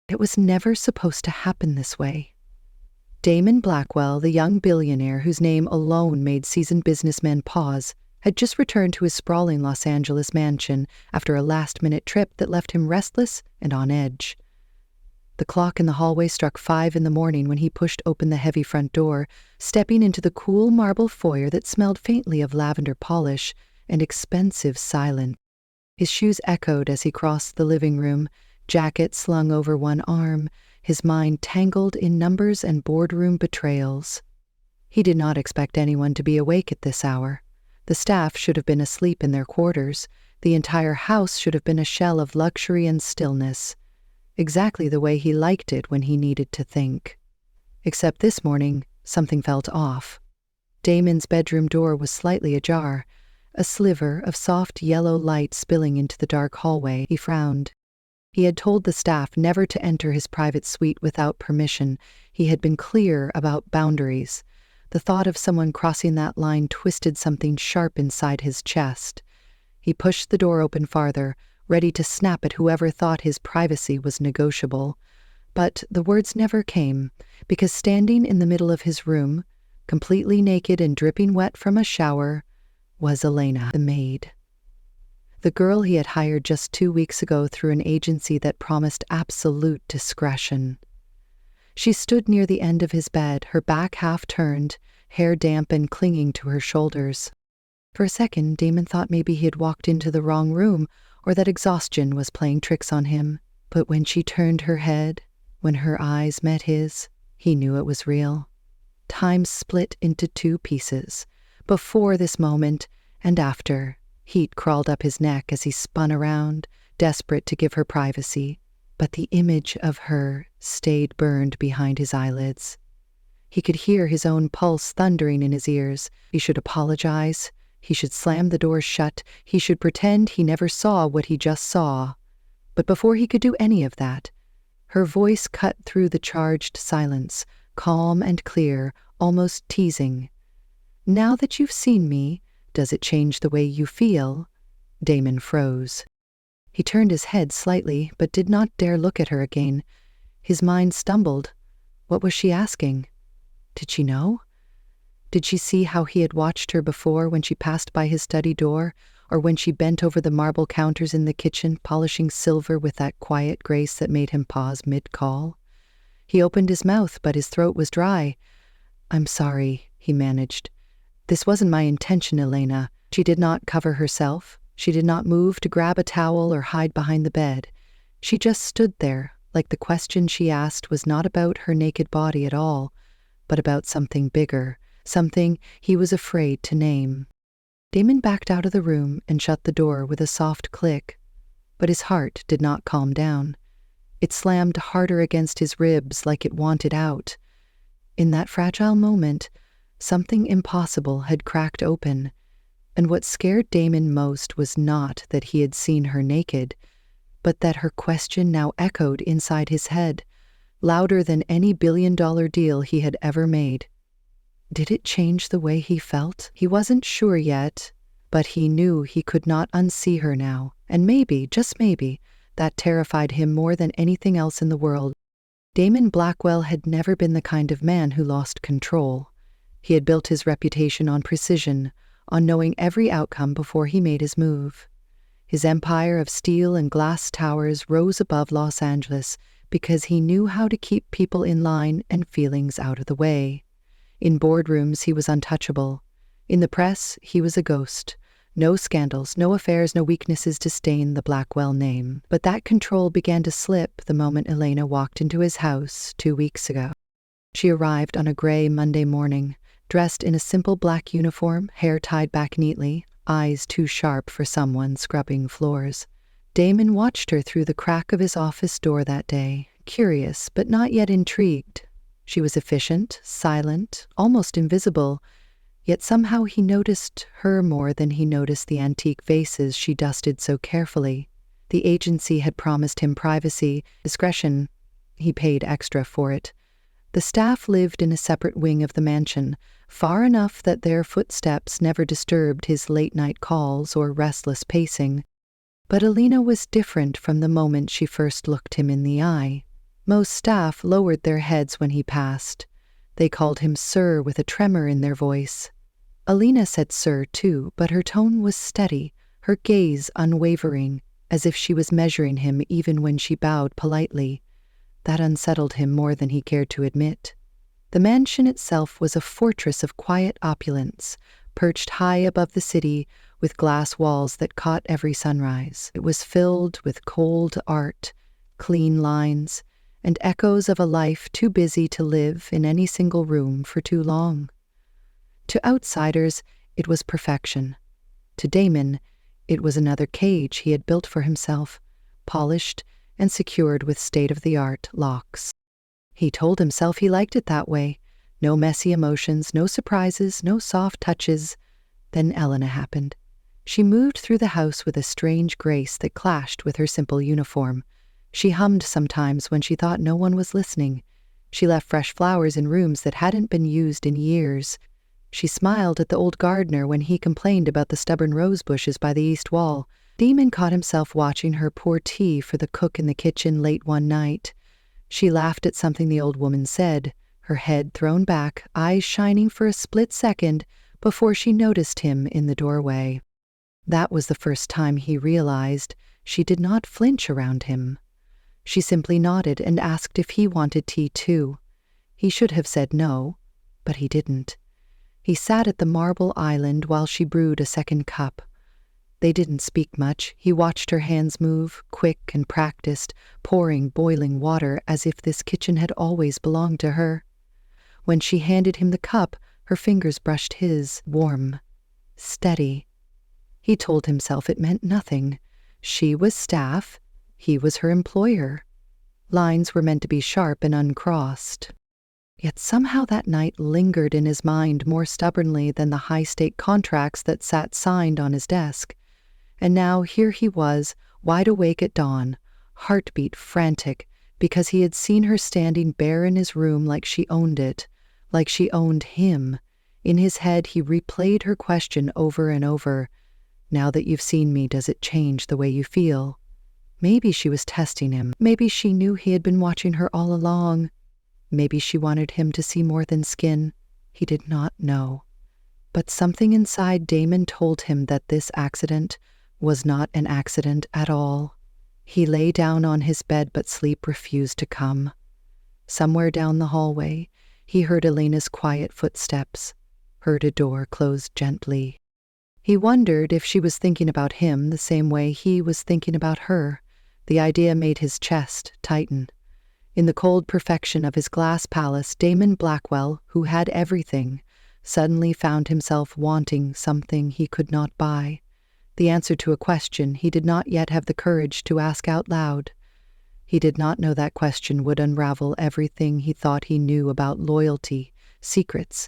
It was never supposed to happen this way. Damon Blackwell, the young billionaire whose name alone made seasoned businessmen pause, had just returned to his sprawling Los Angeles mansion after a last-minute trip that left him restless and on edge. The clock in the hallway struck 5 in the morning when he pushed open the heavy front door, stepping into the cool marble foyer that smelled faintly of lavender polish and expensive silence. His shoes echoed as he crossed the living room, jacket slung over one arm, his mind tangled in numbers and boardroom betrayals. He did not expect anyone to be awake at this hour. The staff should have been asleep in their quarters. The entire house should have been a shell of luxury and stillness, exactly the way he liked it when he needed to think. Except this morning, something felt off. Damon's bedroom door was slightly ajar, a sliver of soft yellow light spilling into the dark hallway. He frowned. He had told the staff never to enter his private suite without permission. He had been clear about boundaries. The thought of someone crossing that line twisted something sharp inside his chest. He pushed the door open farther, ready to snap at whoever thought his privacy was negotiable. But the words never came, because standing in the middle of his room, completely naked and dripping wet from a shower, was Elena, the maid. The girl he had hired just 2 weeks ago through an agency that promised absolute discretion. She stood near the end of his bed, her back half turned, hair damp and clinging to her shoulders. For a second, Damon thought maybe he had walked into the wrong room, or that exhaustion was playing tricks on him. But when she turned her head, when her eyes met his, he knew it was real. Time split into 2 pieces. Before this moment and after. Heat crawled up his neck as he spun around, desperate to give her privacy. But the image of her stayed burned behind his eyelids. He could hear his own pulse thundering in his ears. He should apologize. He should slam the door shut. He should pretend he never saw what he just saw. But before he could do any of that, her voice cut through the charged silence, calm and clear, almost teasing. "Now that you've seen me, does it change the way you feel?" Damon froze. He turned his head slightly, but did not dare look at her again. His mind stumbled. What was she asking? Did she know? Did she see how he had watched her before when she passed by his study door, or when she bent over the marble counters in the kitchen, polishing silver with that quiet grace that made him pause mid-call? He opened his mouth, but his throat was dry. "I'm sorry," he managed. "This wasn't my intention, Elena." She did not cover herself. She did not move to grab a towel or hide behind the bed. She just stood there, like the question she asked was not about her naked body at all, but about something bigger, something he was afraid to name. Damon backed out of the room and shut the door with a soft click, but his heart did not calm down. It slammed harder against his ribs like it wanted out. In that fragile moment, something impossible had cracked open, and what scared Damon most was not that he had seen her naked, but that her question now echoed inside his head, louder than any billion-dollar deal he had ever made. Did it change the way he felt? He wasn't sure yet, but he knew he could not unsee her now, and maybe, just maybe, that terrified him more than anything else in the world. Damon Blackwell had never been the kind of man who lost control. He had built his reputation on precision, on knowing every outcome before he made his move. His empire of steel and glass towers rose above Los Angeles because he knew how to keep people in line and feelings out of the way. In boardrooms, he was untouchable. In the press, he was a ghost. No scandals, no affairs, no weaknesses to stain the Blackwell name. But that control began to slip the moment Elena walked into his house 2 weeks ago. She arrived on a gray Monday morning, dressed in a simple black uniform, hair tied back neatly, eyes too sharp for someone scrubbing floors. Damon watched her through the crack of his office door that day, curious but not yet intrigued. She was efficient, silent, almost invisible, yet somehow he noticed her more than he noticed the antique vases she dusted so carefully. The agency had promised him privacy, discretion. He paid extra for it. The staff lived in a separate wing of the mansion, far enough that their footsteps never disturbed his late-night calls or restless pacing. But Elena was different from the moment she first looked him in the eye. Most staff lowered their heads when he passed. They called him sir with a tremor in their voice. Alina said sir too, but her tone was steady, her gaze unwavering, as if she was measuring him even when she bowed politely. That unsettled him more than he cared to admit. The mansion itself was a fortress of quiet opulence, perched high above the city with glass walls that caught every sunrise. It was filled with cold art, clean lines, and echoes of a life too busy to live in any single room for too long. To outsiders, it was perfection. To Damon, it was another cage he had built for himself, polished and secured with state-of-the-art locks. He told himself he liked it that way. No messy emotions, no surprises, no soft touches. Then Elena happened. She moved through the house with a strange grace that clashed with her simple uniform. She hummed sometimes when she thought no one was listening. She left fresh flowers in rooms that hadn't been used in years. She smiled at the old gardener when he complained about the stubborn rose bushes by the east wall. Damon caught himself watching her pour tea for the cook in the kitchen late one night. She laughed at something the old woman said, her head thrown back, eyes shining for a split second before she noticed him in the doorway. That was the first time he realized she did not flinch around him. She simply nodded and asked if he wanted tea too. He should have said no, but he didn't. He sat at the marble island while she brewed a second cup. They didn't speak much. He watched her hands move, quick and practiced, pouring boiling water as if this kitchen had always belonged to her. When she handed him the cup, her fingers brushed his, warm, steady. He told himself it meant nothing. She was staff, he was her employer. Lines were meant to be sharp and uncrossed. Yet somehow that night lingered in his mind more stubbornly than the high-stake contracts that sat signed on his desk. And now here he was, wide awake at dawn, heartbeat frantic, because he had seen her standing bare in his room like she owned it, like she owned him. In his head he replayed her question over and over. Now that you've seen me, does it change the way you feel? Maybe she was testing him. Maybe she knew he had been watching her all along. Maybe she wanted him to see more than skin. He did not know. But something inside Damon told him that this accident was not an accident at all. He lay down on his bed, but sleep refused to come. Somewhere down the hallway, he heard Elena's quiet footsteps, heard a door close gently. He wondered if she was thinking about him the same way he was thinking about her. The idea made his chest tighten. In the cold perfection of his glass palace, Damon Blackwell, who had everything, suddenly found himself wanting something he could not buy. The answer to a question he did not yet have the courage to ask out loud. He did not know that question would unravel everything he thought he knew about loyalty, secrets,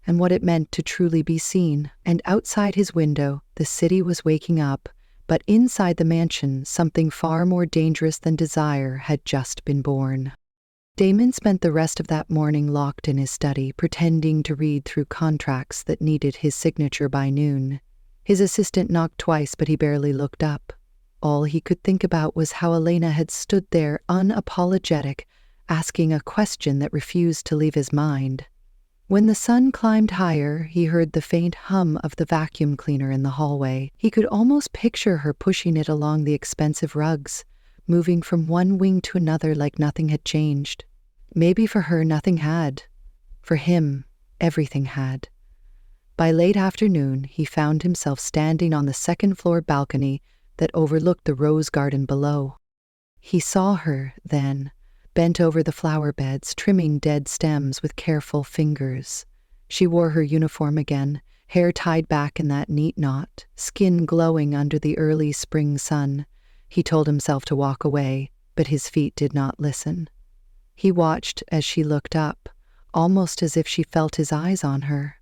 and what it meant to truly be seen. And outside his window, the city was waking up, but inside the mansion, something far more dangerous than desire had just been born. Damon spent the rest of that morning locked in his study, pretending to read through contracts that needed his signature by noon. His assistant knocked twice, but he barely looked up. All he could think about was how Elena had stood there unapologetic, asking a question that refused to leave his mind. When the sun climbed higher, he heard the faint hum of the vacuum cleaner in the hallway. He could almost picture her pushing it along the expensive rugs, moving from one wing to another like nothing had changed. Maybe for her nothing had. For him, everything had. By late afternoon, he found himself standing on the second-floor balcony that overlooked the rose garden below. He saw her, then, bent over the flower beds, trimming dead stems with careful fingers. She wore her uniform again, hair tied back in that neat knot, skin glowing under the early spring sun. He told himself to walk away, but his feet did not listen. He watched as she looked up, almost as if she felt his eyes on her.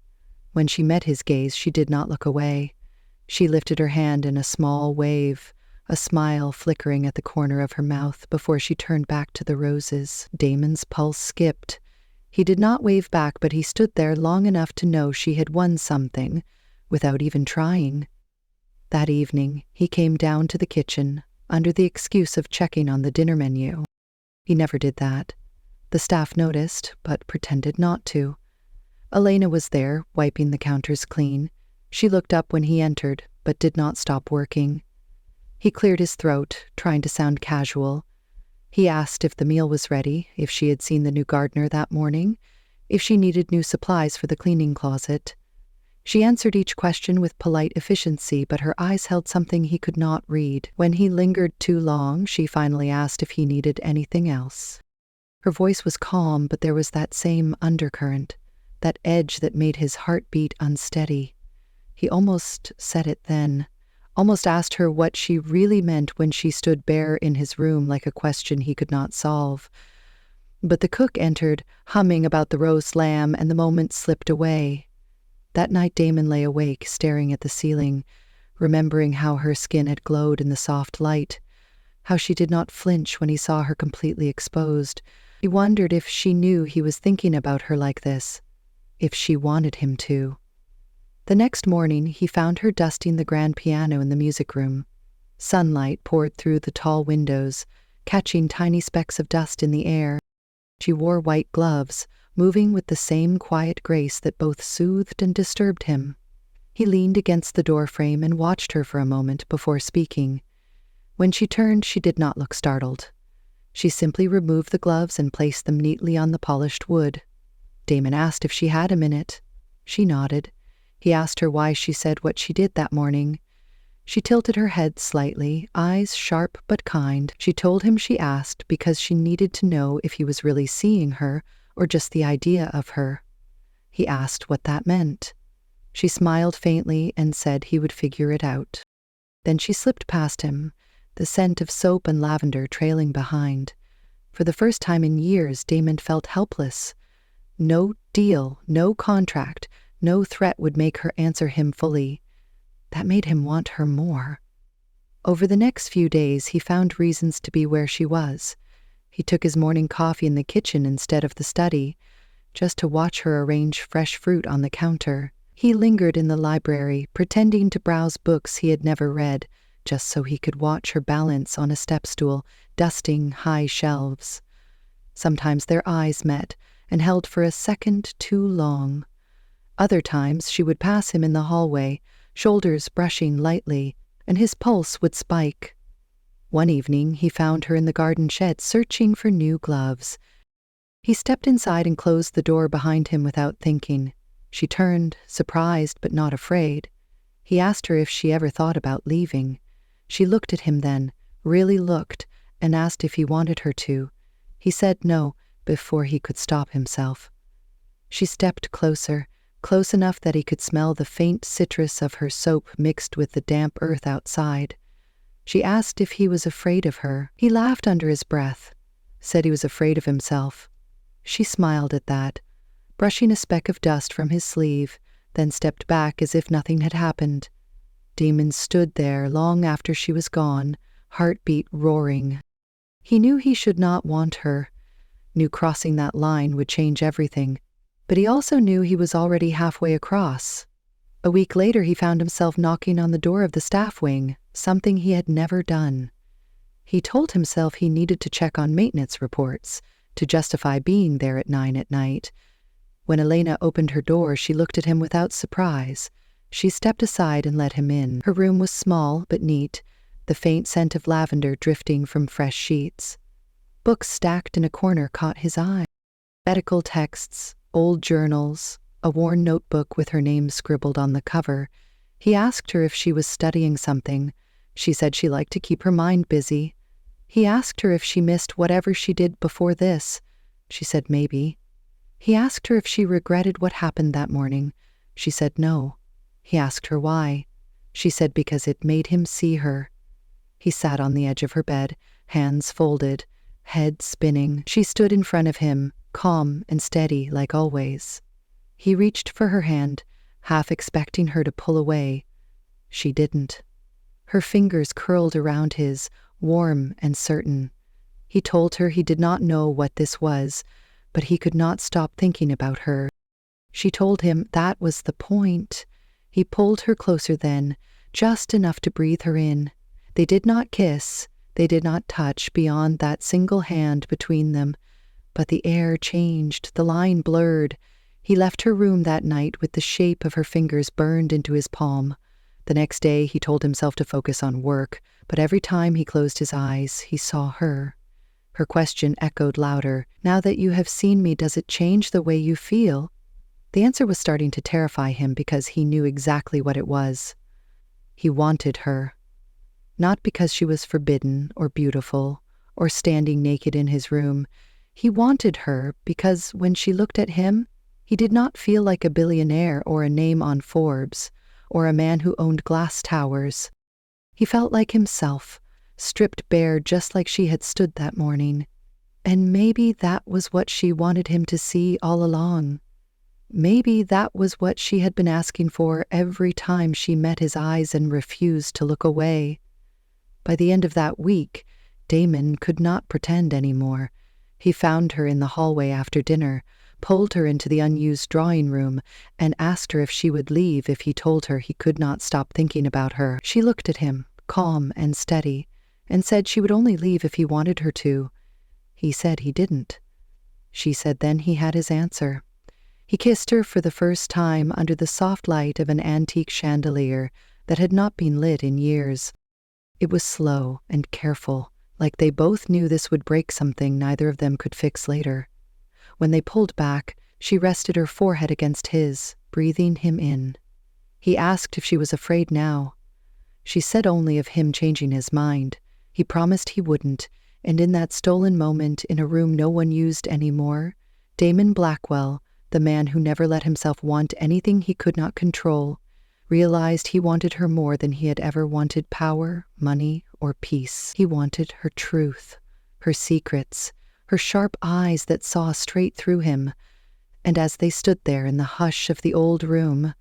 When she met his gaze, she did not look away. She lifted her hand in a small wave, a smile flickering at the corner of her mouth before she turned back to the roses. Damon's pulse skipped. He did not wave back, but he stood there long enough to know she had won something, without even trying. That evening, he came down to the kitchen, under the excuse of checking on the dinner menu. He never did that. The staff noticed, but pretended not to. Elena was there, wiping the counters clean. She looked up when he entered, but did not stop working. He cleared his throat, trying to sound casual. He asked if the meal was ready, if she had seen the new gardener that morning, if she needed new supplies for the cleaning closet. She answered each question with polite efficiency, but her eyes held something he could not read. When he lingered too long, she finally asked if he needed anything else. Her voice was calm, but there was that same undercurrent, that edge that made his heart beat unsteady. He almost said it then, almost asked her what she really meant when she stood bare in his room like a question he could not solve. But the cook entered, humming about the roast lamb, and the moment slipped away. That night Damon lay awake, staring at the ceiling, remembering how her skin had glowed in the soft light, how she did not flinch when he saw her completely exposed. He wondered if she knew he was thinking about her like this, if she wanted him to. The next morning, he found her dusting the grand piano in the music room. Sunlight poured through the tall windows, catching tiny specks of dust in the air. She wore white gloves, moving with the same quiet grace that both soothed and disturbed him. He leaned against the doorframe and watched her for a moment before speaking. When she turned, she did not look startled. She simply removed the gloves and placed them neatly on the polished wood. Damon asked if she had a minute. She nodded. He asked her why she said what she did that morning. She tilted her head slightly, eyes sharp but kind. She told him she asked because she needed to know if he was really seeing her or just the idea of her. He asked what that meant. She smiled faintly and said he would figure it out. Then she slipped past him, the scent of soap and lavender trailing behind. For the first time in years, Damon felt helpless. No deal, no contract, no threat would make her answer him fully. That made him want her more. Over the next few days, he found reasons to be where she was. He took his morning coffee in the kitchen instead of the study, just to watch her arrange fresh fruit on the counter. He lingered in the library, pretending to browse books he had never read, just so he could watch her balance on a step stool, dusting high shelves. Sometimes their eyes met and held for a second too long. Other times she would pass him in the hallway, shoulders brushing lightly, and his pulse would spike. One evening, he found her in the garden shed searching for new gloves. He stepped inside and closed the door behind him without thinking. She turned, surprised but not afraid. He asked her if she ever thought about leaving. She looked at him then, really looked, and asked if he wanted her to. He said no, before he could stop himself. She stepped closer, close enough that he could smell the faint citrus of her soap mixed with the damp earth outside. She asked if he was afraid of her. He laughed under his breath, said he was afraid of himself. She smiled at that, brushing a speck of dust from his sleeve, then stepped back as if nothing had happened. Damon stood there long after she was gone, heartbeat roaring. He knew he should not want her, knew crossing that line would change everything, but he also knew he was already halfway across. A week later, he found himself knocking on the door of the staff wing, something he had never done. He told himself he needed to check on maintenance reports to justify being there at 9 at night. When Elena opened her door, she looked at him without surprise. She stepped aside and let him in. Her room was small but neat, the faint scent of lavender drifting from fresh sheets. Books stacked in a corner caught his eye. Medical texts, old journals, a worn notebook with her name scribbled on the cover. He asked her if she was studying something. She said she liked to keep her mind busy. He asked her if she missed whatever she did before this. She said maybe. He asked her if she regretted what happened that morning. She said no. He asked her why. She said because it made him see her. He sat on the edge of her bed, hands folded, head spinning. She stood in front of him, calm and steady like always. He reached for her hand, half expecting her to pull away. She didn't. Her fingers curled around his, warm and certain. He told her he did not know what this was, but he could not stop thinking about her. She told him that was the point. He pulled her closer then, just enough to breathe her in. They did not kiss, They did not touch beyond that single hand between them, but the air changed, the line blurred. He left her room that night with the shape of her fingers burned into his palm. The next day he told himself to focus on work, but every time he closed his eyes, he saw her. Her question echoed louder. "Now that you have seen me, does it change the way you feel?" The answer was starting to terrify him because he knew exactly what it was. He wanted her. Not because she was forbidden or beautiful or standing naked in his room. He wanted her because when she looked at him, he did not feel like a billionaire or a name on Forbes or a man who owned glass towers. He felt like himself, stripped bare just like she had stood that morning. And maybe that was what she wanted him to see all along. Maybe that was what she had been asking for every time she met his eyes and refused to look away. By the end of that week, Damon could not pretend anymore. He found her in the hallway after dinner, pulled her into the unused drawing room, and asked her if she would leave if he told her he could not stop thinking about her. She looked at him, calm and steady, and said she would only leave if he wanted her to. He said he didn't. She said then he had his answer. He kissed her for the first time under the soft light of an antique chandelier that had not been lit in years. It was slow and careful, like they both knew this would break something neither of them could fix later. When they pulled back, she rested her forehead against his, breathing him in. He asked if she was afraid now. She said only of him changing his mind. He promised he wouldn't, and in that stolen moment in a room no one used anymore, Damon Blackwell, the man who never let himself want anything he could not control, realized he wanted her more than he had ever wanted power, money, or peace. He wanted her truth, her secrets, her sharp eyes that saw straight through him. And as they stood there in the hush of the old room,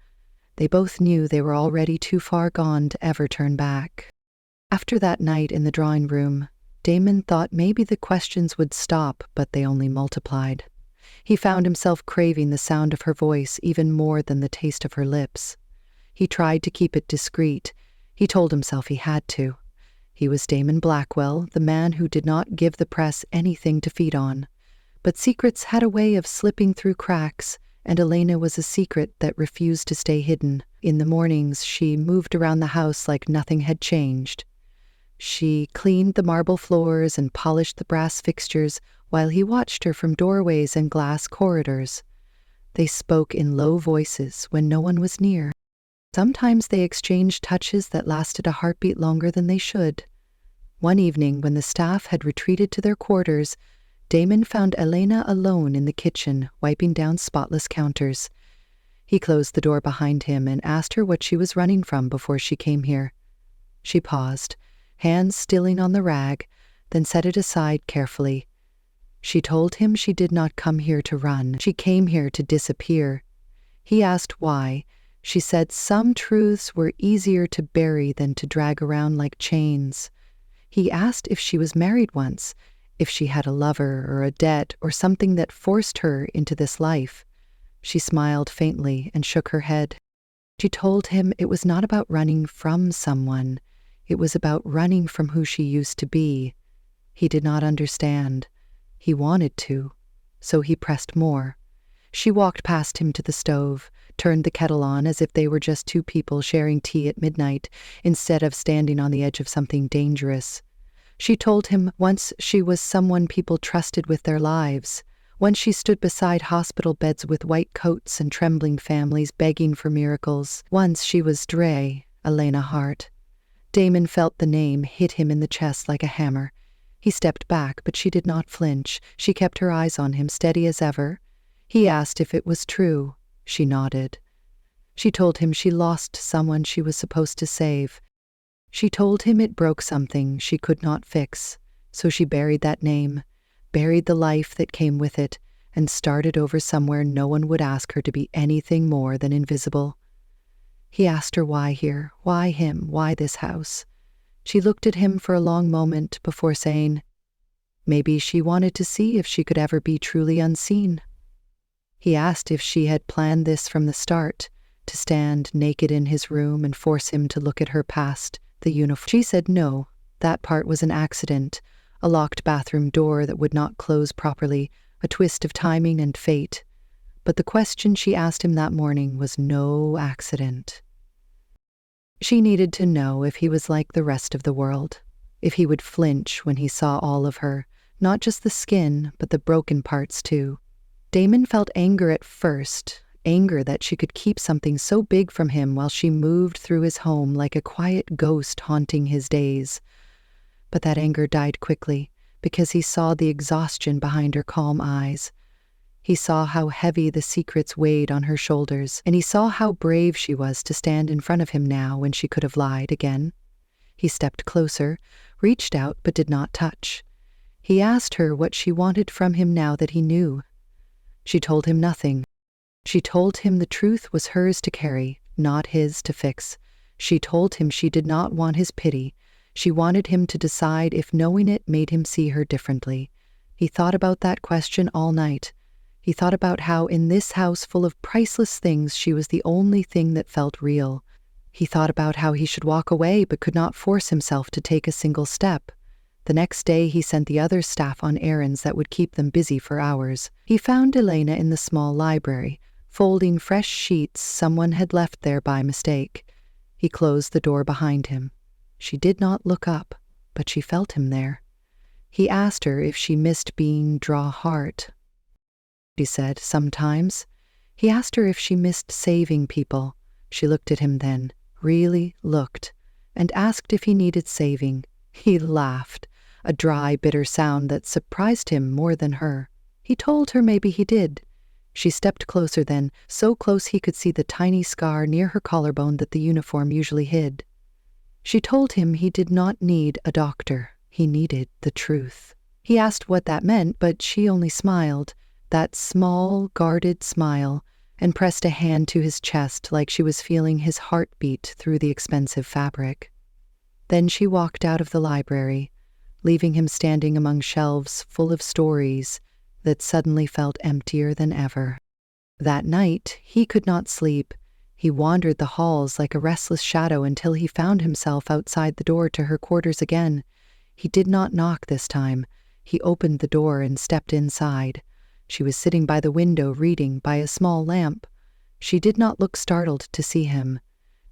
they both knew they were already too far gone to ever turn back. After that night in the drawing room, Damon thought maybe the questions would stop, but they only multiplied. He found himself craving the sound of her voice even more than the taste of her lips. He tried to keep it discreet. He told himself he had to. He was Damon Blackwell, the man who did not give the press anything to feed on. But secrets had a way of slipping through cracks, and Elena was a secret that refused to stay hidden. In the mornings, she moved around the house like nothing had changed. She cleaned the marble floors and polished the brass fixtures while he watched her from doorways and glass corridors. They spoke in low voices when no one was near. Sometimes they exchanged touches that lasted a heartbeat longer than they should. One evening, when the staff had retreated to their quarters, Damon found Elena alone in the kitchen, wiping down spotless counters. He closed the door behind him and asked her what she was running from before she came here. She paused, hands stilling on the rag, then set it aside carefully. She told him she did not come here to run. She came here to disappear. He asked why. She said some truths were easier to bury than to drag around like chains. He asked if she was married once, if she had a lover or a debt or something that forced her into this life. She smiled faintly and shook her head. She told him it was not about running from someone. It was about running from who she used to be. He did not understand. He wanted to, so he pressed more. She walked past him to the stove, turned the kettle on as if they were just two people sharing tea at midnight, instead of standing on the edge of something dangerous. She told him once she was someone people trusted with their lives. Once she stood beside hospital beds with white coats and trembling families begging for miracles. Once she was Dre, Elena Hart. Damon felt the name hit him in the chest like a hammer. He stepped back, but she did not flinch. She kept her eyes on him, steady as ever. He asked if it was true. She nodded. She told him she lost someone she was supposed to save. She told him it broke something she could not fix, so she buried that name, buried the life that came with it, and started over somewhere no one would ask her to be anything more than invisible. He asked her why here, why him, why this house. She looked at him for a long moment before saying, maybe she wanted to see if she could ever be truly unseen. He asked if she had planned this from the start, to stand naked in his room and force him to look at her past the uniform. She said no, That part was an accident, a locked bathroom door that would not close properly, a twist of timing and fate. But the question she asked him that morning was no accident. She needed to know if he was like the rest of the world, if he would flinch when he saw all of her, not just the skin, but the broken parts too. Damon felt anger at first, anger that she could keep something so big from him while she moved through his home like a quiet ghost haunting his days. But that anger died quickly, because he saw the exhaustion behind her calm eyes. He saw how heavy the secrets weighed on her shoulders, and he saw how brave she was to stand in front of him now when she could have lied again. He stepped closer, reached out but did not touch. He asked her what she wanted from him now that he knew. She told him nothing. She told him the truth was hers to carry, not his to fix. She told him she did not want his pity. She wanted him to decide if knowing it made him see her differently. He thought about that question all night. He thought about how in this house full of priceless things she was the only thing that felt real. He thought about how he should walk away but could not force himself to take a single step. The next day he sent the other staff on errands that would keep them busy for hours. He found Elena in the small library, folding fresh sheets someone had left there by mistake. He closed the door behind him. She did not look up, but she felt him there. He asked her if she missed being draw heart. She said, sometimes. He asked her if she missed saving people. She looked at him then, really looked, and asked if he needed saving. He laughed, a dry, bitter sound that surprised him more than her. He told her maybe he did. She stepped closer then, so close he could see the tiny scar near her collarbone that the uniform usually hid. She told him he did not need a doctor. He needed the truth. He asked what that meant, but she only smiled, that small, guarded smile, and pressed a hand to his chest like she was feeling his heartbeat through the expensive fabric. Then she walked out of the library, leaving him standing among shelves full of stories that suddenly felt emptier than ever. That night, he could not sleep. He wandered the halls like a restless shadow until he found himself outside the door to her quarters again. He did not knock this time. He opened the door and stepped inside. She was sitting by the window reading by a small lamp. She did not look startled to see him.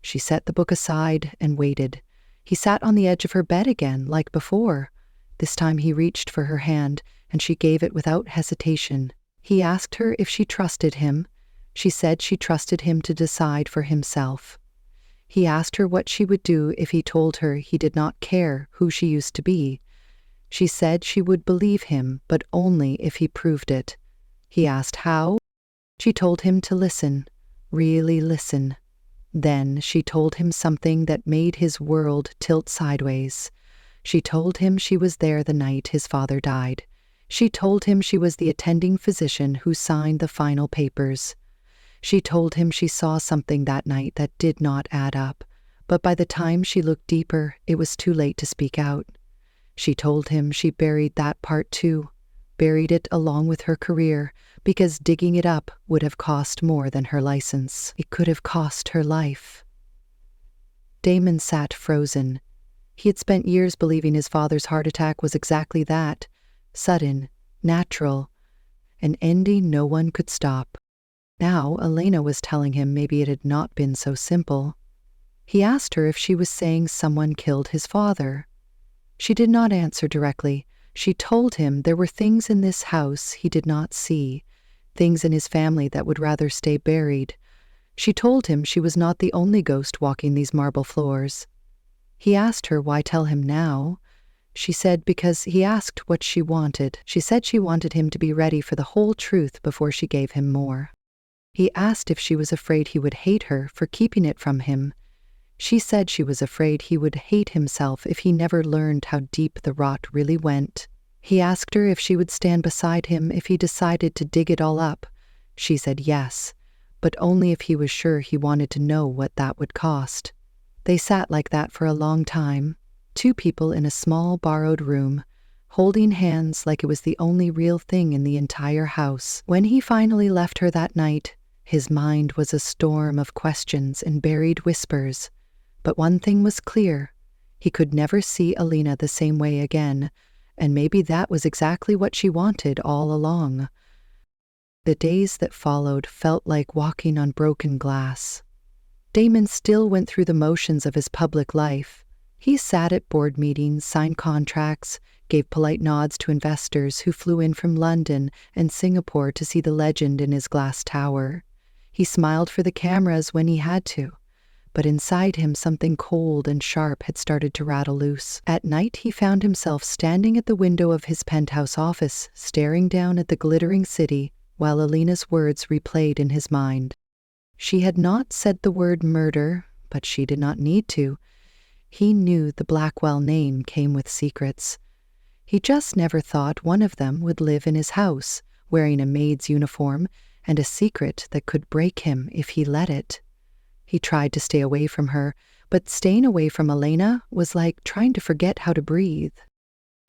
She set the book aside and waited. He sat on the edge of her bed again, like before. This time he reached for her hand, and she gave it without hesitation. He asked her if she trusted him. She said she trusted him to decide for himself. He asked her what she would do if he told her he did not care who she used to be. She said she would believe him, but only if he proved it. He asked how. She told him to listen, really listen. Then she told him something that made his world tilt sideways. She told him she was there the night his father died. She told him she was the attending physician who signed the final papers. She told him she saw something that night that did not add up, but by the time she looked deeper, it was too late to speak out. She told him she buried that part too, buried it along with her career, because digging it up would have cost more than her license. It could have cost her life. Damon sat frozen. He had spent years believing his father's heart attack was exactly that, sudden, natural, an ending no one could stop. Now Elena was telling him maybe it had not been so simple. He asked her if she was saying someone killed his father. She did not answer directly. She told him there were things in this house he did not see, things in his family that would rather stay buried. She told him she was not the only ghost walking these marble floors. He asked her why tell him now. She said because he asked what she wanted. She said she wanted him to be ready for the whole truth before she gave him more. He asked if she was afraid he would hate her for keeping it from him. She said she was afraid he would hate himself if he never learned how deep the rot really went. He asked her if she would stand beside him if he decided to dig it all up. She said yes, but only if he was sure he wanted to know what that would cost. They sat like that for a long time, two people in a small borrowed room, holding hands like it was the only real thing in the entire house. When he finally left her that night, his mind was a storm of questions and buried whispers. But one thing was clear. He could never see Alina the same way again, and maybe that was exactly what she wanted all along. The days that followed felt like walking on broken glass. Damon still went through the motions of his public life. He sat at board meetings, signed contracts, gave polite nods to investors who flew in from London and Singapore to see the legend in his glass tower. He smiled for the cameras when he had to, but inside him something cold and sharp had started to rattle loose. At night he found himself standing at the window of his penthouse office, staring down at the glittering city while Alina's words replayed in his mind. She had not said the word murder, but she did not need to. He knew the Blackwell name came with secrets. He just never thought one of them would live in his house, wearing a maid's uniform and a secret that could break him if he let it. He tried to stay away from her, but staying away from Elena was like trying to forget how to breathe.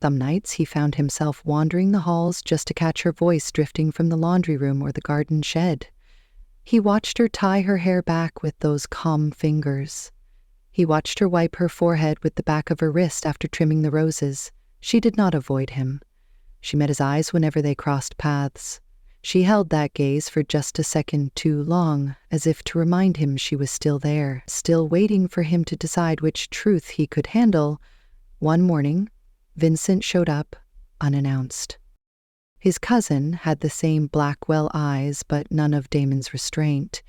Some nights he found himself wandering the halls just to catch her voice drifting from the laundry room or the garden shed. He watched her tie her hair back with those calm fingers. He watched her wipe her forehead with the back of her wrist after trimming the roses. She did not avoid him. She met his eyes whenever they crossed paths. She held that gaze for just a second too long, as if to remind him she was still there, still waiting for him to decide which truth he could handle. One morning, Vincent showed up, unannounced. His cousin had the same Blackwell eyes, but none of Damon's restraint.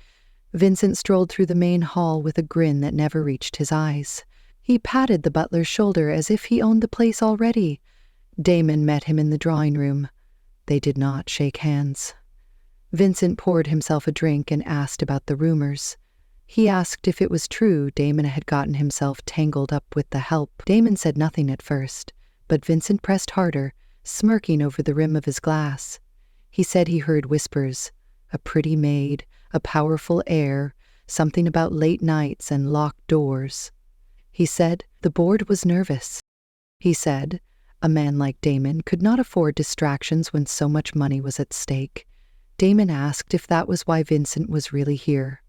Vincent strolled through the main hall with a grin that never reached his eyes. He patted the butler's shoulder as if he owned the place already. Damon met him in the drawing room. They did not shake hands. Vincent poured himself a drink and asked about the rumors. He asked if it was true Damon had gotten himself tangled up with the help. Damon said nothing at first, but Vincent pressed harder, smirking over the rim of his glass. He said he heard whispers, a pretty maid, a powerful heir, something about late nights and locked doors. He said the board was nervous. He said a man like Damon could not afford distractions when so much money was at stake. Damon asked if that was why Vincent was really here.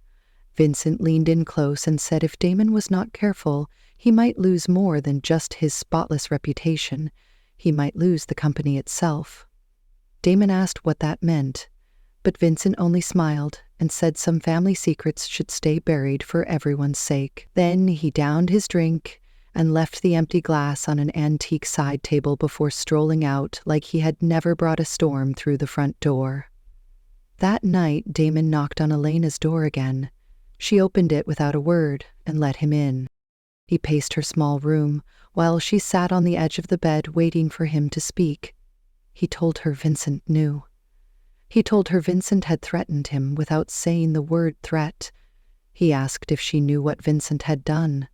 Vincent leaned in close and said if Damon was not careful, he might lose more than just his spotless reputation. He might lose the company itself. Damon asked what that meant, but Vincent only smiled and said some family secrets should stay buried for everyone's sake. Then he downed his drink and left the empty glass on an antique side table before strolling out like he had never brought a storm through the front door. That night, Damon knocked on Elena's door again. She opened it without a word and let him in. He paced her small room while she sat on the edge of the bed waiting for him to speak. He told her Vincent knew. He told her Vincent had threatened him without saying the word threat. He asked if she knew what Vincent had done.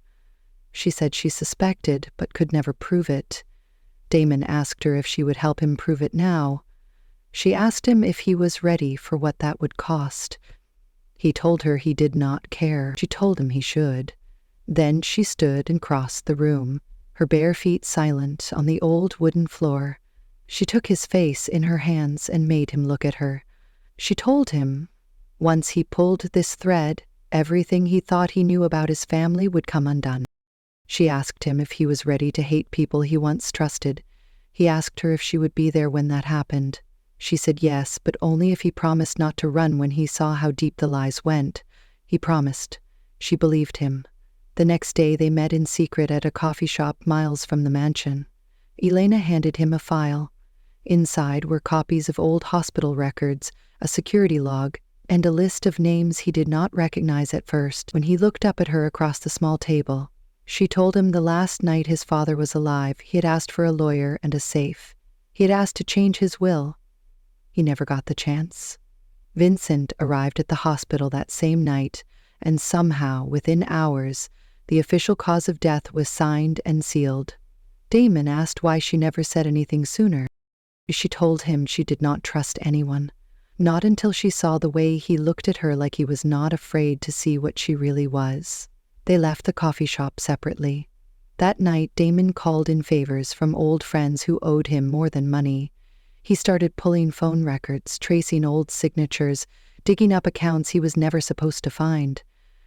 She said she suspected but could never prove it. Damon asked her if she would help him prove it now. She asked him if he was ready for what that would cost. He told her he did not care. She told him he should. Then she stood and crossed the room, her bare feet silent on the old wooden floor. She took his face in her hands and made him look at her. She told him, once he pulled this thread, everything he thought he knew about his family would come undone. She asked him if he was ready to hate people he once trusted. He asked her if she would be there when that happened. She said yes, but only if he promised not to run when he saw how deep the lies went. He promised. She believed him. The next day they met in secret at a coffee shop miles from the mansion. Elena handed him a file. Inside were copies of old hospital records, a security log, and a list of names he did not recognize at first. When he looked up at her across the small table, she told him the last night his father was alive, he had asked for a lawyer and a safe. He had asked to change his will. He never got the chance. Vincent arrived at the hospital that same night, and somehow, within hours, the official cause of death was signed and sealed. Damon asked why she never said anything sooner. She told him she did not trust anyone, not until she saw the way he looked at her like he was not afraid to see what she really was. They left the coffee shop separately. That night, Damon called in favors from old friends who owed him more than money. He started pulling phone records, tracing old signatures, digging up accounts he was never supposed to find.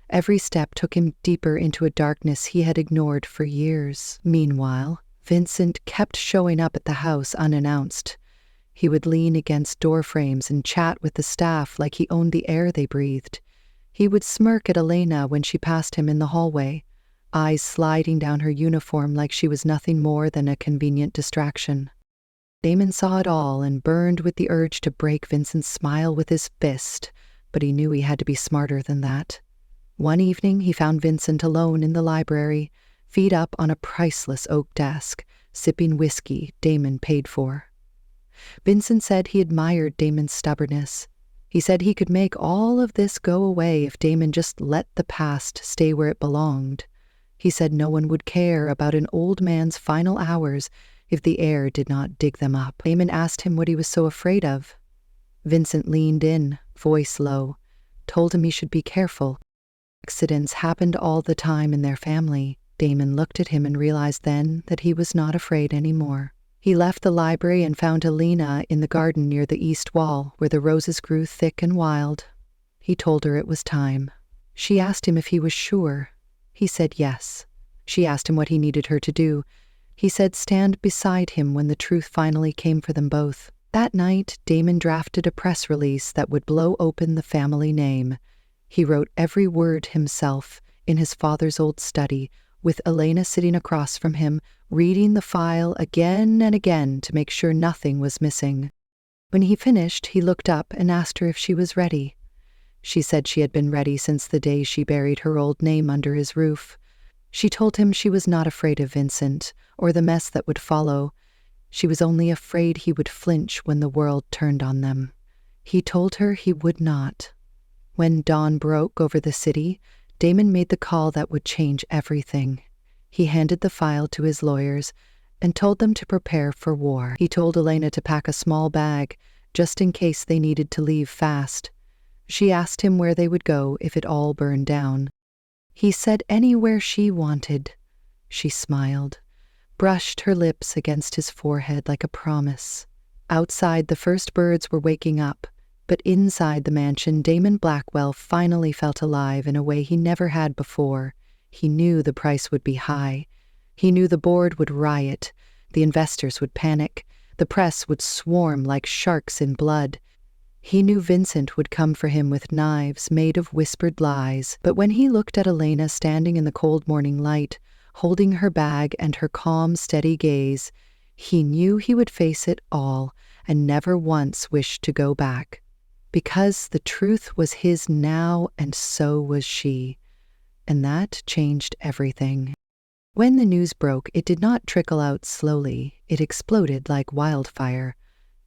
Every step took him deeper into a darkness he had ignored for years. Meanwhile, Vincent kept showing up at the house unannounced. He would lean against door frames and chat with the staff like he owned the air they breathed. He would smirk at Elena when she passed him in the hallway, eyes sliding down her uniform like she was nothing more than a convenient distraction. Damon saw it all and burned with the urge to break Vincent's smile with his fist, but he knew he had to be smarter than that. One evening, he found Vincent alone in the library, feet up on a priceless oak desk, sipping whiskey Damon paid for. Vincent said he admired Damon's stubbornness. He said he could make all of this go away if Damon just let the past stay where it belonged. He said no one would care about an old man's final hours if the air did not dig them up. Damon asked him what he was so afraid of. Vincent leaned in, voice low, told him he should be careful. Accidents happened all the time in their family. Damon looked at him and realized then that he was not afraid anymore. He left the library and found Elena in the garden near the east wall, where the roses grew thick and wild. He told her it was time. She asked him if he was sure. He said yes. She asked him what he needed her to do. He said stand beside him when the truth finally came for them both. That night, Damon drafted a press release that would blow open the family name. He wrote every word himself in his father's old study, with Elena sitting across from him, reading the file again and again to make sure nothing was missing. When he finished, he looked up and asked her if she was ready. She said she had been ready since the day she buried her old name under his roof. She told him she was not afraid of Vincent or the mess that would follow. She was only afraid he would flinch when the world turned on them. He told her he would not. When dawn broke over the city, Damon made the call that would change everything. He handed the file to his lawyers and told them to prepare for war. He told Elena to pack a small bag, just in case they needed to leave fast. She asked him where they would go if it all burned down. He said anywhere she wanted. She smiled, brushed her lips against his forehead like a promise. Outside, the first birds were waking up, but inside the mansion, Damon Blackwell finally felt alive in a way he never had before. He knew the price would be high. He knew the board would riot, the investors would panic, the press would swarm like sharks in blood. He knew Vincent would come for him with knives made of whispered lies, but when he looked at Elena standing in the cold morning light, holding her bag and her calm, steady gaze, he knew he would face it all and never once wished to go back. Because the truth was his now, and so was she. And that changed everything. When the news broke, it did not trickle out slowly. It exploded like wildfire.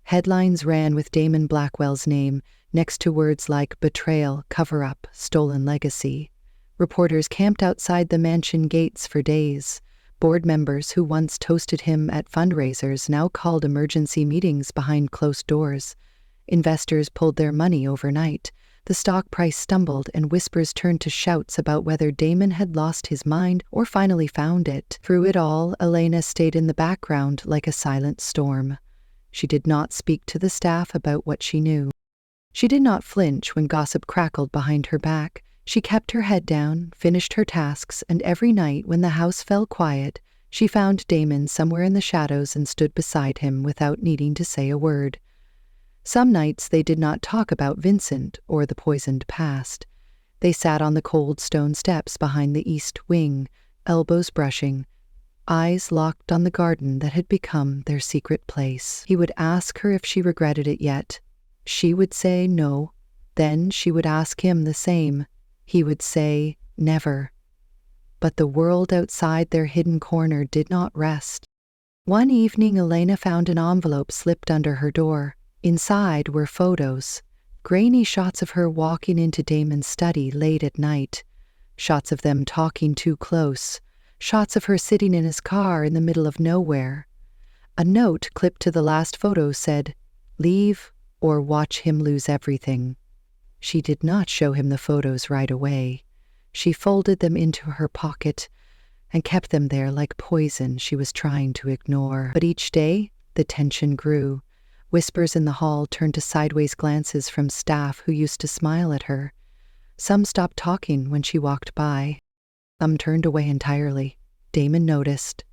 Headlines ran with Damon Blackwell's name, next to words like betrayal, cover-up, stolen legacy. Reporters camped outside the mansion gates for days. Board members who once toasted him at fundraisers now called emergency meetings behind closed doors. Investors pulled their money overnight. The stock price stumbled, and whispers turned to shouts about whether Damon had lost his mind or finally found it. Through it all, Elena stayed in the background like a silent storm. She did not speak to the staff about what she knew. She did not flinch when gossip crackled behind her back. She kept her head down, finished her tasks, and every night when the house fell quiet, she found Damon somewhere in the shadows and stood beside him without needing to say a word. Some nights they did not talk about Vincent or the poisoned past. They sat on the cold stone steps behind the east wing, elbows brushing, eyes locked on the garden that had become their secret place. He would ask her if she regretted it yet. She would say no. Then she would ask him the same. He would say never. But the world outside their hidden corner did not rest. One evening, Elena found an envelope slipped under her door. Inside were photos, grainy shots of her walking into Damon's study late at night, shots of them talking too close, shots of her sitting in his car in the middle of nowhere. A note clipped to the last photo said, "Leave or watch him lose everything." She did not show him the photos right away. She folded them into her pocket and kept them there like poison she was trying to ignore. But each day, the tension grew. Whispers in the hall turned to sideways glances from staff who used to smile at her. Some stopped talking when she walked by. Some turned away entirely. Damon noticed.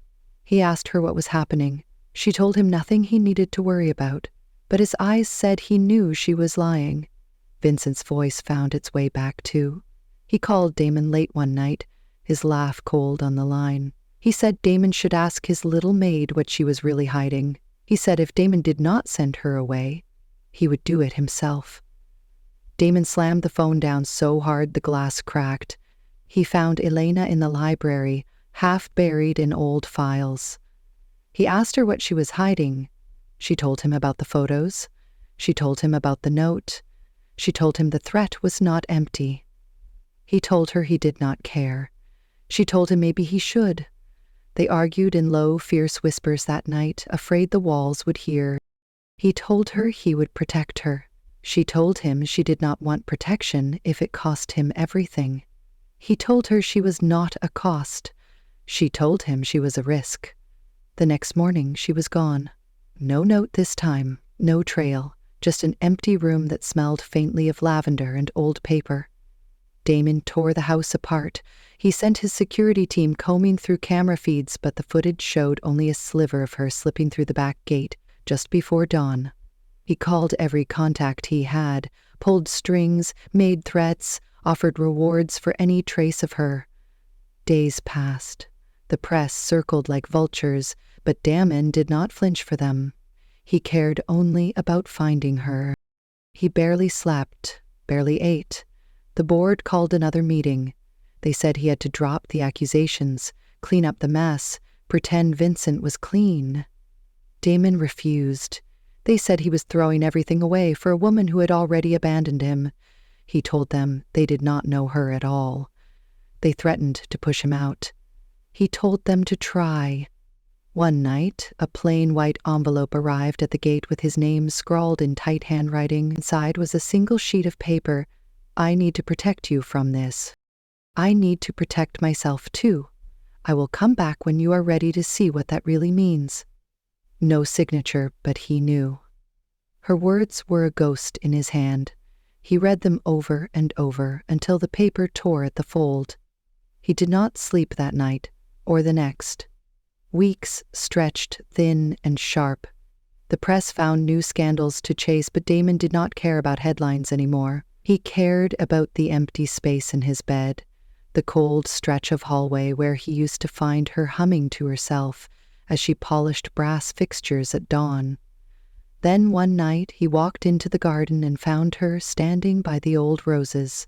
He asked her what was happening. She told him nothing he needed to worry about, but his eyes said he knew she was lying. Vincent's voice found its way back too. He called Damon late one night, his laugh cold on the line. He said Damon should ask his little maid what she was really hiding. He said if Damon did not send her away, he would do it himself. Damon slammed the phone down so hard the glass cracked. He found Elena in the library, half buried in old files. He asked her what she was hiding. She told him about the photos. She told him about the note. She told him the threat was not empty. He told her he did not care. She told him maybe he should. They argued in low, fierce whispers that night, afraid the walls would hear. He told her he would protect her. She told him she did not want protection if it cost him everything. He told her she was not a cost. She told him she was a risk. The next morning she was gone. No note this time, no trail, just an empty room that smelled faintly of lavender and old paper. Damon tore the house apart. He sent his security team combing through camera feeds, but the footage showed only a sliver of her slipping through the back gate just before dawn. He called every contact he had, pulled strings, made threats, offered rewards for any trace of her. Days passed. The press circled like vultures, but Damon did not flinch for them. He cared only about finding her. He barely slept, barely ate. The board called another meeting. They said he had to drop the accusations, clean up the mess, pretend Vincent was clean. Damon refused. They said he was throwing everything away for a woman who had already abandoned him. He told them they did not know her at all. They threatened to push him out. He told them to try. One night, a plain white envelope arrived at the gate with his name scrawled in tight handwriting. Inside was a single sheet of paper. I need to protect you from this. I need to protect myself too. I will come back when you are ready to see what that really means. No signature, but he knew. Her words were a ghost in his hand. He read them over and over until the paper tore at the fold. He did not sleep that night, or the next. Weeks stretched thin and sharp. The press found new scandals to chase, but Damon did not care about headlines anymore. He cared about the empty space in his bed, the cold stretch of hallway where he used to find her humming to herself as she polished brass fixtures at dawn. Then one night he walked into the garden and found her standing by the old roses.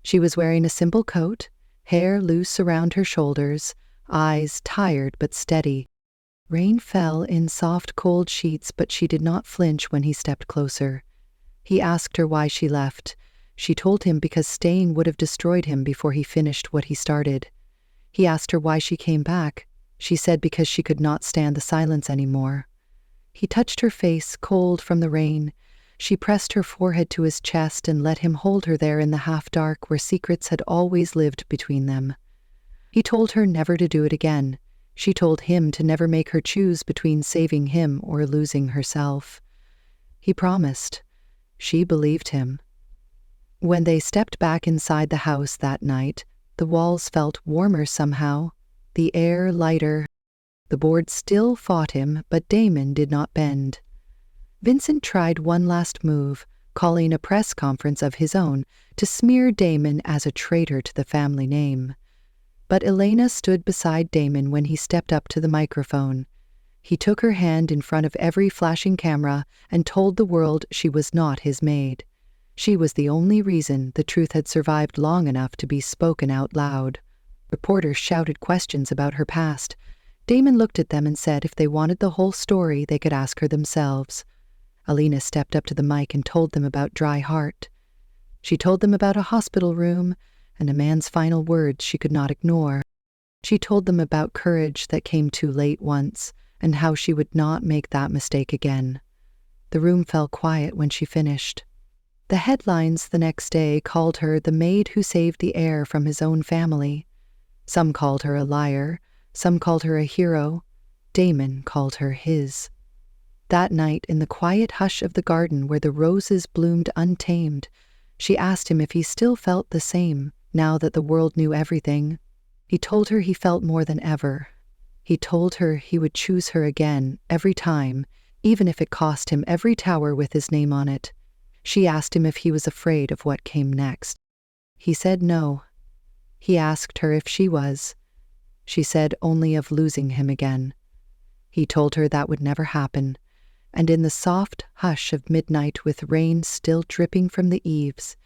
She was wearing a simple coat, hair loose around her shoulders, eyes tired but steady. Rain fell in soft, cold sheets, but she did not flinch when he stepped closer. He asked her why she left. She told him because staying would have destroyed him before he finished what he started. He asked her why she came back. She said because she could not stand the silence anymore. He touched her face, cold from the rain. She pressed her forehead to his chest and let him hold her there in the half-dark where secrets had always lived between them. He told her never to do it again. She told him to never make her choose between saving him or losing herself. He promised. She believed him. When they stepped back inside the house that night, the walls felt warmer somehow, the air lighter. The board still fought him, but Damon did not bend. Vincent tried one last move, calling a press conference of his own to smear Damon as a traitor to the family name. But Elena stood beside Damon when he stepped up to the microphone. He took her hand in front of every flashing camera and told the world she was not his maid. She was the only reason the truth had survived long enough to be spoken out loud. Reporters shouted questions about her past. Damon looked at them and said if they wanted the whole story, they could ask her themselves. Elena stepped up to the mic and told them about Dry Heart. She told them about a hospital room and a man's final words she could not ignore. She told them about courage that came too late once, and how she would not make that mistake again. The room fell quiet when she finished. The headlines the next day called her the maid who saved the heir from his own family. Some called her a liar, some called her a hero. Damon called her his. That night, in the quiet hush of the garden where the roses bloomed untamed, She asked him if he still felt the same, now that the world knew everything. He told her he felt more than ever. He told her he would choose her again, every time, even if it cost him every tower with his name on it. She asked him if he was afraid of what came next. He said no. He asked her if she was. She said only of losing him again. He told her that would never happen, and in the soft hush of midnight with rain still dripping from the eaves,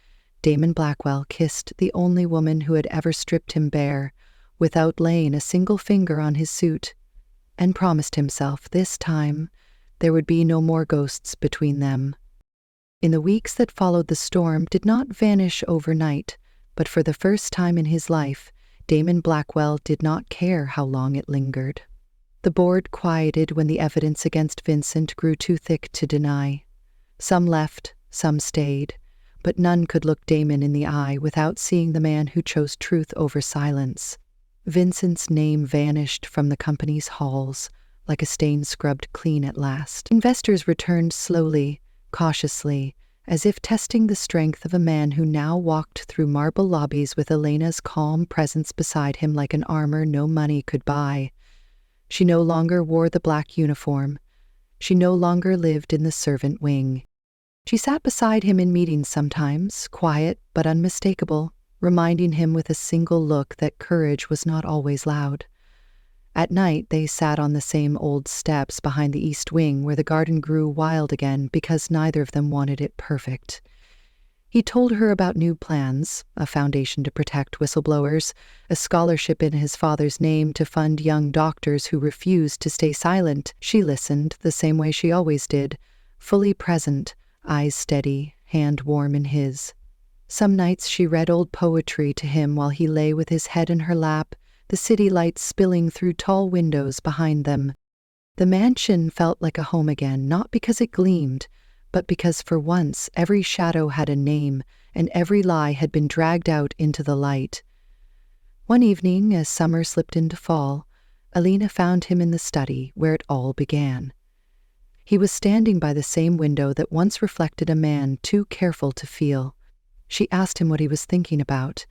Damon Blackwell kissed the only woman who had ever stripped him bare, without laying a single finger on his suit, and promised himself this time there would be no more ghosts between them. In the weeks that followed, the storm did not vanish overnight, but for the first time in his life, Damon Blackwell did not care how long it lingered. The board quieted when the evidence against Vincent grew too thick to deny. Some left, some stayed, but none could look Damon in the eye without seeing the man who chose truth over silence. Vincent's name vanished from the company's halls, like a stain scrubbed clean at last. Investors returned slowly, cautiously, as if testing the strength of a man who now walked through marble lobbies with Elena's calm presence beside him like an armor no money could buy. She no longer wore the black uniform. She no longer lived in the servant wing. She sat beside him in meetings sometimes, quiet but unmistakable, reminding him with a single look that courage was not always loud. At night, they sat on the same old steps behind the east wing where the garden grew wild again because neither of them wanted it perfect. He told her about new plans, a foundation to protect whistleblowers, a scholarship in his father's name to fund young doctors who refused to stay silent. She listened the same way she always did, fully present, eyes steady, hand warm in his. Some nights she read old poetry to him while he lay with his head in her lap, the city lights spilling through tall windows behind them. The mansion felt like a home again, not because it gleamed, but because for once every shadow had a name and every lie had been dragged out into the light. One evening, as summer slipped into fall, Elena found him in the study where it all began. He was standing by the same window that once reflected a man too careful to feel. She asked him what he was thinking about.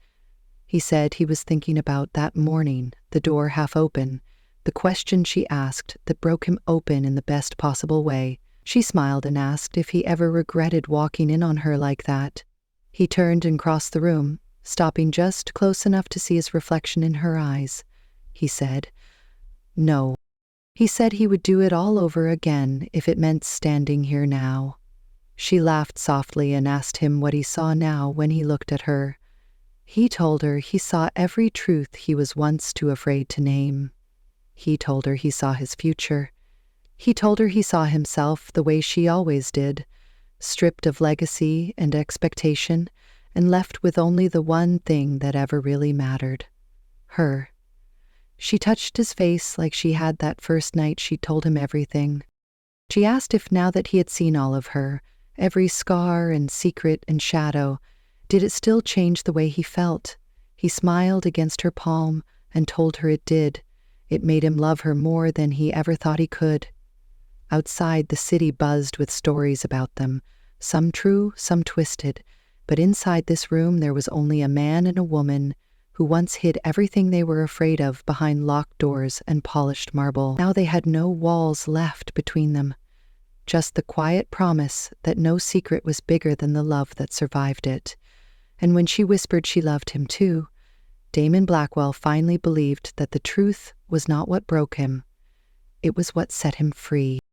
He said he was thinking about that morning, the door half open, the question she asked that broke him open in the best possible way. She smiled and asked if he ever regretted walking in on her like that. He turned and crossed the room, stopping just close enough to see his reflection in her eyes. He said, "No." He said he would do it all over again if it meant standing here now. She laughed softly and asked him what he saw now when he looked at her. He told her he saw every truth he was once too afraid to name. He told her he saw his future. He told her he saw himself the way she always did, stripped of legacy and expectation, and left with only the one thing that ever really mattered: her. She touched his face like she had that first night she told him everything. She asked if now that he had seen all of her, every scar and secret and shadow, did it still change the way he felt? He smiled against her palm and told her it did. It made him love her more than he ever thought he could. Outside, the city buzzed with stories about them, some true, some twisted, but inside this room there was only a man and a woman who once hid everything they were afraid of behind locked doors and polished marble. Now they had no walls left between them, just the quiet promise that no secret was bigger than the love that survived it. And when she whispered she loved him too, Damon Blackwell finally believed that the truth was not what broke him. It was what set him free.